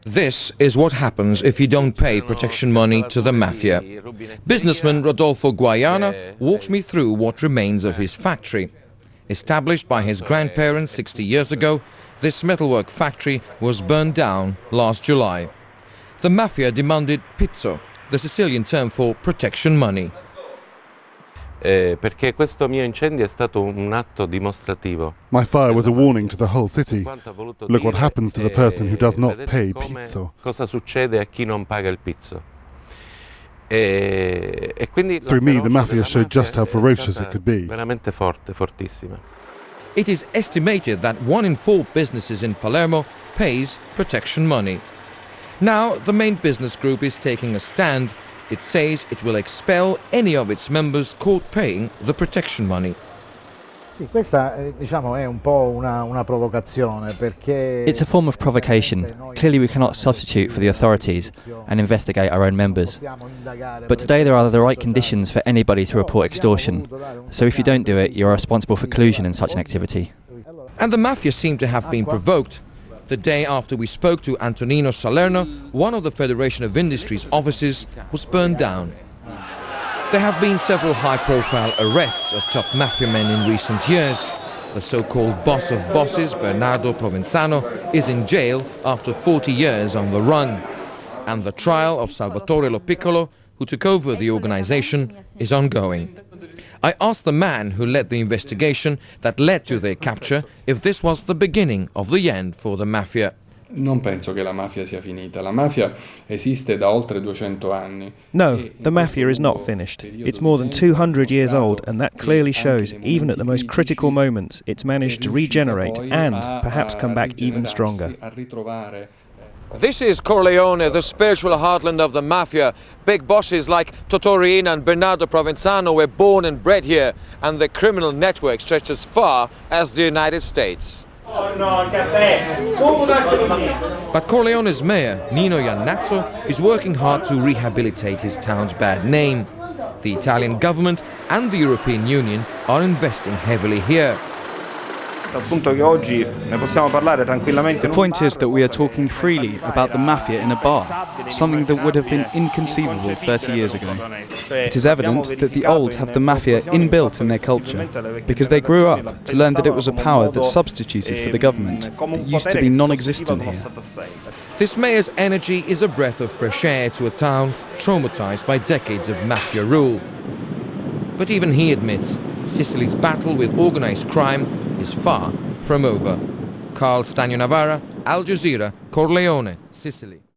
This is what happens if you don't pay protection money to the mafia. Businessman Rodolfo Guayana walks me through what remains of his factory. Established by his grandparents 60 years ago, this metalwork factory was burned down last July. The mafia demanded pizzo, the Sicilian term for protection money. Perché questo mio incendio è stato un atto dimostrativo. My fire was a warning to the whole city. Look what happens to the person who does not pay pizzo. Cosa succede a chi non paga il pizzo? Through me, the mafia showed just how ferocious it could be. Veramente forte, fortissima. It is estimated that 1 in 4 businesses in Palermo pays protection money. Now, the main business group is taking a stand. It says it will expel any of its members caught paying the protection money. Sì, questa diciamo è un po' una provocazione perché It's a form of provocation. Clearly we cannot substitute for the authorities and investigate our own members. But today there are the right conditions for anybody to report extortion. So if you don't do it, you're responsible for collusion in such an activity. And the mafia seem to have been provoked. The day after we spoke to Antonino Salerno, one of the Federation of Industries offices was burned down. There have been several high-profile arrests of top mafia men in recent years. The so-called boss of bosses, Bernardo Provenzano, is in jail after 40 years on the run. And the trial of Salvatore Lo Piccolo, who took over the organization, is ongoing. I asked the man who led the investigation that led to their capture if this was the beginning of the end for the mafia. Non penso che la mafia sia finita. La mafia esiste da oltre 200 anni. No, the mafia is not finished. It's more than 200 years old, and that clearly shows, even at the most critical moments, it's managed to regenerate and perhaps come back even stronger. This is Corleone, the spiritual heartland of the mafia. Big bosses like Riina and Bernardo Provenzano were born and bred here, and the criminal network stretched as far as the United States. But Corleone's mayor, Nino Iannazzo, is working hard to rehabilitate his town's bad name. The Italian government and the European Union are investing heavily here. The point is that we are talking freely about the mafia in a bar, something that would have been inconceivable 30 years ago. It is evident that the old have the mafia inbuilt in their culture, because they grew up to learn that it was a power that substituted for the government, that used to be non-existent here. This mayor's energy is a breath of fresh air to a town traumatized by decades of mafia rule. But even he admits Sicily's battle with organized crime is far from over. Karl, Stagno-Navarra, Al Jazeera, Corleone, Sicily.